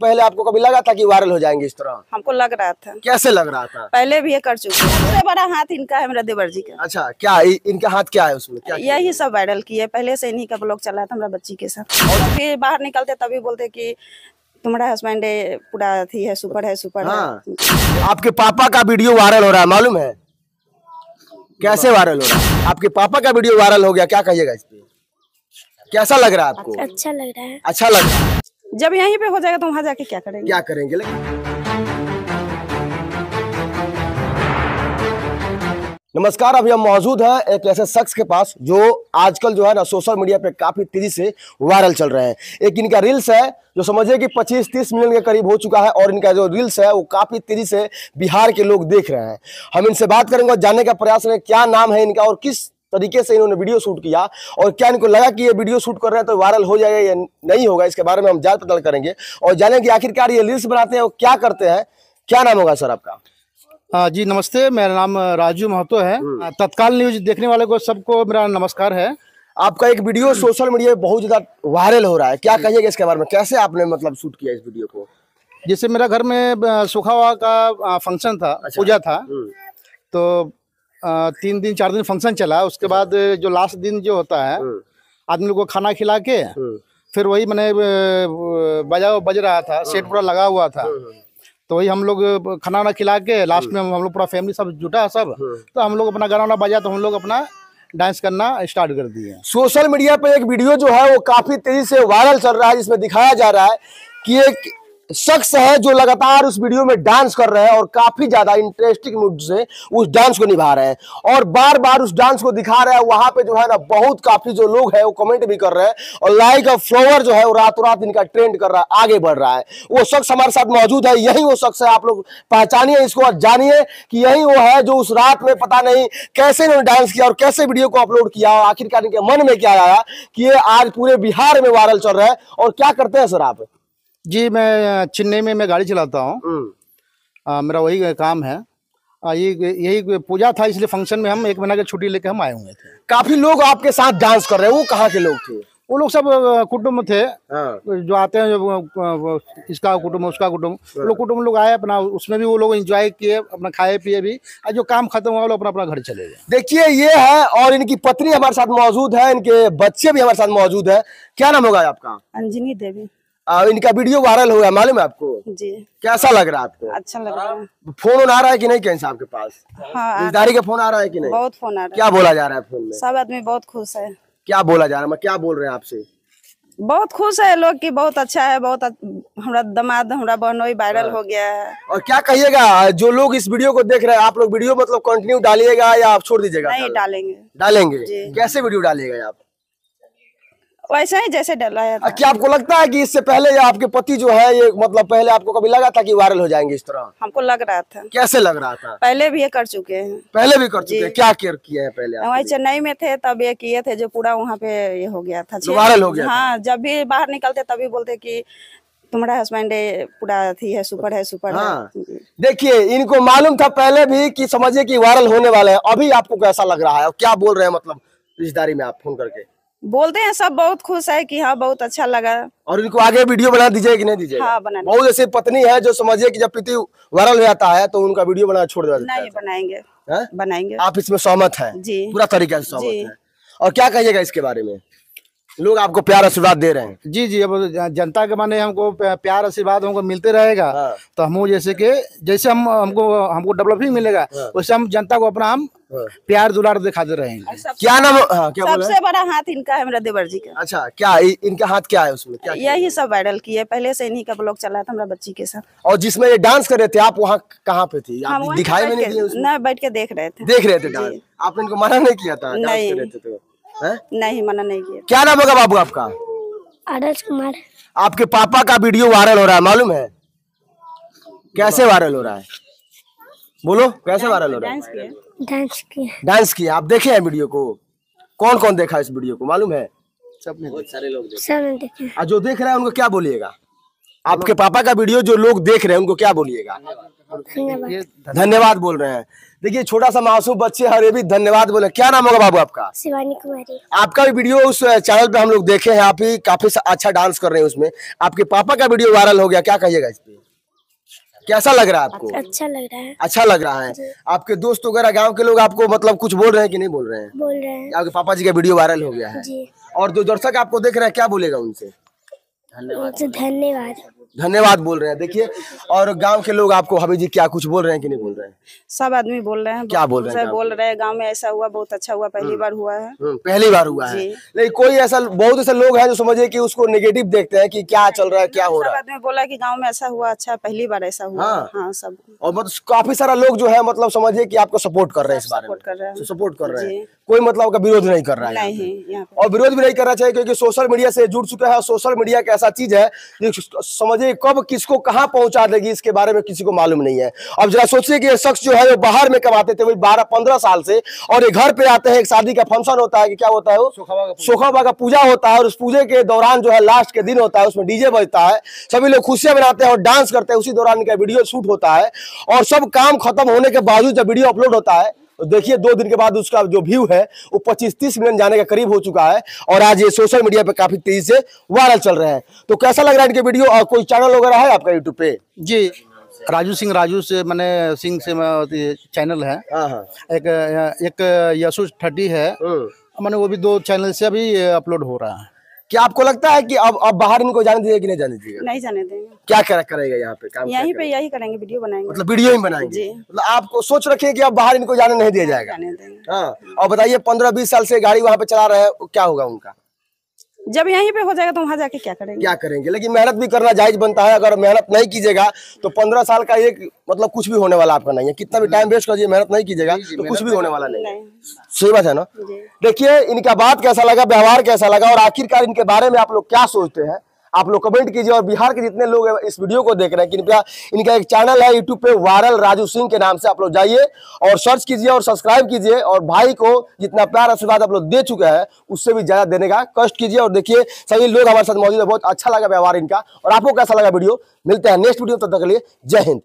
पहले आपको कभी लगा था कि वायरल हो जाएंगे इस तरह? हमको लग रहा था। कैसे लग रहा था? पहले भी ये कर चुके हैं। सबसे बड़ा हाथ इनका है, मेरा देवर जी का। अच्छा, क्या इनका हाथ क्या है उसमें? क्या यही सब वायरल किए, पहले से इन्हीं का ब्लॉग चला था हमारा बच्ची के साथ। और फिर बाहर निकलते तभी बोलते कि तुम्हारा हस्बैंड पूरा थी है, सुपर है, सुपर हाँ। है। आपके पापा का वीडियो वायरल हो रहा है, मालूम है? कैसे वायरल हो रहा है? आपके पापा का वीडियो वायरल हो गया, क्या कहिएगा इस पे? कैसा लग रहा है आपको? अच्छा लग रहा है। अच्छा लग रहा है। जब यहीं पे हो जाएगा तो वहाँ जाके क्या करेंगे? क्या करेंगे लेकिन? नमस्कार, अभी हम मौजूद हैं एक ऐसे शख्स के पास जो आजकल जो है ना सोशल मीडिया पे काफी तेजी से वायरल चल रहे हैं। एक इनका रील्स है जो समझिए कि 25-30 मिलियन के करीब हो चुका है और इनका जो रील्स है वो काफी तेजी से बिहार के लोग देख रहे हैं। हम इनसे बात करेंगे और जानने का प्रयास करेंगे क्या नाम है इनका और किस तरीके से इन्होंने वीडियो शूट किया और क्या इनको लगा कि ये वीडियो शूट कर रहे हैं तो वायरल हो जाएगा या नहीं होगा। इसके बारे में हम जांच पड़ताल करेंगे और जानेंगे कि आखिरकार ये रील्स बनाते हैं और क्या करते हैं। क्या नाम होगा सर आपका? जी नमस्ते, मेरा नाम राजू महतो है। तत्काल न्यूज देखने वाले को सबको मेरा नमस्कार है। आपका एक वीडियो सोशल मीडिया में बहुत ज्यादा वायरल हो रहा है, क्या कहिएगा इसके बारे में? कैसे आपने मतलब शूट किया इस वीडियो को? जैसे मेरा घर में सूखा हुआ का फंक्शन था, पूजा था, तो 3 दिन 4 दिन फंक्शन चला। उसके बाद जो लास्ट दिन जो होता है आदमी लोग को खाना खिला के फिर वही मैंने बज रहा था, सेट पूरा लगा हुआ था, तो वही हम लोग खाना वाना खिला के लास्ट में हम लोग पूरा फैमिली सब जुटा सब, तो हम लोग अपना गाना वाना बजा तो हम लोग अपना डांस करना स्टार्ट कर दिए। सोशल मीडिया पे एक वीडियो जो है वो काफी तेजी से वायरल चल रहा है जिसमें दिखाया जा रहा है कि एक शख्स है जो लगातार उस वीडियो में डांस कर रहे हैं और काफी ज्यादा इंटरेस्टिंग मूड से उस डांस को निभा रहे हैं और बार बार उस डांस को दिखा रहे हैं। वहां पे जो है ना बहुत काफी जो लोग हैं वो कमेंट भी कर रहे हैं और लाइक और फॉलोअर जो है वो रातों रात इनका ट्रेंड कर रहा है, आगे बढ़ रहा है। वो शख्स हमारे साथ मौजूद है, यही वो शख्स है। आप लोग पहचानिए इसको और जानिए कि यही वो है जो उस रात में पता नहीं कैसे इन्होंने डांस किया और कैसे वीडियो को अपलोड किया और आखिरकार इनके मन में क्या आया कि ये आज पूरे बिहार में वायरल चल रहा है। और क्या करते हैं सर आप? जी मैं चेन्नई में मैं गाड़ी चलाता हूँ, मेरा वही काम है। यही पूजा था इसलिए फंक्शन में हम 1 महीना की छुट्टी लेकर हम आए हुए थे। काफी लोग आपके साथ डांस कर रहे हैं, वो कहाँ के लोग थे? वो लोग सब कुटुंब थे। जो आते हैं, जो इसका कुटुंब उसका कुटुंब, लोग कुटुंब लोग आए अपना, उसमें भी वो लोग एंजॉय किए, अपना खाए पिए भी, और जो काम खत्म हुआ वो लोग अपना अपना घर चले गए। देखिए ये है और इनकी पत्नी हमारे साथ मौजूद है, इनके बच्चे भी हमारे साथ मौजूद है। क्या नाम होगा आपका? अंजनी देवी। इनका वीडियो वायरल हो गया, मालूम है आपको? जी। कैसा लग रहा है आपको? अच्छा लग रहा है। फोन आ रहा है कि नहीं कैसे आपके पास? हाँ, रिश्तेदारी का फोन आ रहा है कि नहीं? बहुत फोन आ रहा है। क्या बोला जा रहा है फोन में? सब आदमी बहुत खुश है। क्या बोला जा रहा है? मैं क्या बोल रहे हैं आपसे? बहुत खुश है लोग कि बहुत अच्छा है, बहुत हमारा दामाद हमारा बहनोई वायरल हो गया है। और क्या कहिएगा जो लोग इस वीडियो को देख रहे हैं? आप लोग वीडियो मतलब कंटिन्यू डालिएगा या आप छोड़ दीजिएगा? नहीं, डालेंगे। डालेंगे? कैसे वीडियो डालिएगा आप? वैसे ही जैसे डलाया था। क्या आपको लगता है कि इससे पहले आपके पति जो है ये मतलब पहले आपको कभी लगा था कि वायरल हो जाएंगे इस तरह? हमको लग रहा था। कैसे लग रहा था? पहले भी ये कर चुके हैं। पहले भी कर चुके हैं? क्या केयर किए हैं पहले आप? वही चेन्नई में थे तब ये किए थे, जो पूरा वहाँ पे ये हो गया था, वायरल हो गया। हाँ, जब भी बाहर निकलते तभी बोलते कि तुम्हारा हस्बैंड पूरा थी है, सुपर है, सुपर है। देखिए इनको मालूम था पहले भी कि समझिए कि वायरल होने वाले हैं। अभी आपको कैसा लग रहा है और क्या बोल रहे हैं मतलब रिश्तेदारी में आप फोन करके? बोलते हैं सब बहुत खुश है कि हाँ बहुत अच्छा लगा। और इनको आगे वीडियो बना दीजिए कि नहीं दीजिए? हाँ, बना। बहुत ऐसी पत्नी है जो समझिए कि जब पति वायरल हो जाता है तो उनका वीडियो बना छोड़ देता है। नहीं, बनाएंगे। बनाएंगे। आप इसमें सहमत हैं? जी, पूरा तरीके से सहमत हैं। और क्या कहिएगा इसके बारे में? लोग आपको प्यार आशीर्वाद दे रहे हैं। जी जी, अब जनता के माने हमको प्यार आशीर्वाद हमको मिलते रहेगा। तो हम जैसे हमको डेवलपिंग मिलेगा वैसे हम जनता को अपना हम प्यार दुलार दिखाते रहेंगे। क्या नाम? क्या सबसे बड़ा हाथ इनका है, मेरा देवर जी का। अच्छा, क्या इनका हाथ क्या है उसमें? क्या यही सब वायरल किए, पहले से इन्हीं का ब्लॉग चला था हमारा बच्ची के साथ। और जिसमें ये डांस कर रहे थे आप वहाँ कहाँ पे थी? दिखाई में नहीं दिए? नहीं, बैठ के देख रहे थे। देख रहे थे डांस? आपने इनको मना नहीं किया था? नहीं, नहीं मना नहीं किया। क्या नाम होगा बाबू आपका? आदर्श कुमार। आपके पापा का वीडियो वायरल हो रहा है, मालूम है? कैसे वायरल हो रहा है? बोलो, कैसे वायरल हो रहा है? डांस किया। आप देखे हैं वीडियो को? कौन कौन देखा इस वीडियो को, मालूम है? सबने, बहुत सारे लोग देखे। जो देख रहे हैं उनको क्या बोलिएगा? आपके पापा का वीडियो जो लोग देख रहे हैं उनको क्या बोलिएगा? धन्यवाद। धन्यवाद बोल रहे हैं। देखिए छोटा सा मासूम बच्चे और ये भी धन्यवाद बोले। क्या नाम होगा बाबू आपका? शिवानी कुमारी। आपका भी वीडियो उस चैनल पे हम लोग देखे हैं, आप ही काफी अच्छा डांस कर रहे हैं उसमें। आपके पापा का वीडियो वायरल हो गया, क्या कहिएगा इस पे? कैसा लग रहा है आपको? अच्छा लग रहा है। अच्छा लग रहा है। आपके दोस्त वगैरह गांव के लोग आपको मतलब कुछ बोल रहे हैं कि नहीं बोल रहे हैं? बोल रहे हैं आपके पापा जी का वीडियो वायरल हो गया है जी। और जो दर्शक आपको देख रहे हैं क्या बोलेगा उनसे? उनसे धन्यवाद। धन्यवाद बोल रहे हैं। देखिए और गांव के लोग आपको हबी जी क्या कुछ बोल रहे हैं कि नहीं बोल रहे हैं? सब आदमी बोल रहे हैं। क्या बोल रहे हैं? बोल रहे हैं गांव में ऐसा हुआ, बहुत अच्छा हुआ, पहली बार हुआ है। पहली बार हुआ है। जी। लेकिन कोई ऐसा बहुत ऐसे लोग हैं जो समझे कि उसको नेगेटिव देखते हैं कि क्या चल रहा है, क्या हो सब रहा है। आदमी बोला कि गांव में ऐसा हुआ, अच्छा पहली बार ऐसा हुआ। हाँ। हाँ सब और मतलब काफी सारा लोग जो है मतलब समझिए कि आपको सपोर्ट कर रहे हैं इस बारे में। सपोर्ट कर रहे हैं। सपोर्ट कर रहे हैं। जी। कोई मतलब का विरोध नहीं कर रहा है यहाँ पे। नहीं यहाँ पे। और विरोध भी नहीं करना चाहिए क्योंकि सोशल मीडिया से जुड़ चुका है और सोशल मीडिया एक ऐसा चीज है जो समझिए कब किसको कहां पहुंचा देगी इसके बारे में किसी को मालूम नहीं है। अब जरा सोचिए कि ये शख्स जो है वो बाहर में कमाते थे 12-15 साल से और ये घर पे आते हैं, एक शादी का फंक्शन होता है कि क्या होता है वो सोखा का पूजा होता है और उस पूजे के दौरान जो है लास्ट के दिन होता है उसमें डीजे बजता है, सभी लोग खुशियां मनाते हैं और डांस करते हैं। उसी दौरान इनका वीडियो शूट होता है और सब काम खत्म होने के बावजूद जब वीडियो अपलोड होता है तो देखिए 2 दिन के बाद उसका जो व्यू है वो 25-30 मिलियन जाने के करीब हो चुका है और आज ये सोशल मीडिया पे काफी तेजी से वायरल चल रहे हैं। तो कैसा लग रहा है इनके वीडियो? और कोई चैनल वगैरह है आपका यूट्यूब पे? जी, राजू से मैंने सिंह से चैनल है। हाँ। एक यसु 30 है, मैंने वो भी 2 चैनल से अभी अपलोड हो रहा है। क्या आपको लगता है कि अब बाहर इनको जाने दीजिएगा कि नहीं जाने दीजिएगा? नहीं जाने देंगे। क्या करेगा यहाँ पे काम? यहीं पे यही करेंगे, वीडियो बनाएंगे। मतलब वीडियो ही बनाएंगे? जी। मतलब आपको सोच रखिए कि अब बाहर इनको जाने नहीं दिया जाएगा? जाने देंगे। हाँ। और बताइए 15-20 साल से गाड़ी वहाँ पे चला रहे हैं, क्या होगा उनका? जब यहीं पे हो जाएगा तो वहाँ जाके क्या करेंगे? क्या करेंगे? लेकिन मेहनत भी करना जायज बनता है। अगर मेहनत नहीं कीजिएगा तो 15 साल का एक मतलब कुछ भी होने वाला आपका नहीं है। कितना भी टाइम वेस्ट करिए, मेहनत नहीं कीजिएगा तो कुछ भी होने वाला नहीं है। सही बात है ना? देखिए इनका बात कैसा लगा, व्यवहार कैसा लगा और आखिरकार इनके बारे में आप लोग क्या सोचते हैं, आप लोग कमेंट कीजिए। और बिहार के जितने लोग इस वीडियो को देख रहे हैं कि इनका एक चैनल है यूट्यूब पे वायरल राजू सिंह के नाम से, आप लोग जाइए और सर्च कीजिए और सब्सक्राइब कीजिए और भाई को जितना प्यार आशीर्वाद आप लोग दे चुके हैं उससे भी ज्यादा देने का कष्ट कीजिए। और देखिए सभी लोग हमारे साथ मौजूद है, बहुत अच्छा लगा व्यवहार इनका। और आपको कैसा लगा वीडियो? मिलते हैं नेक्स्ट वीडियो, तब तक के लिए जय हिंद।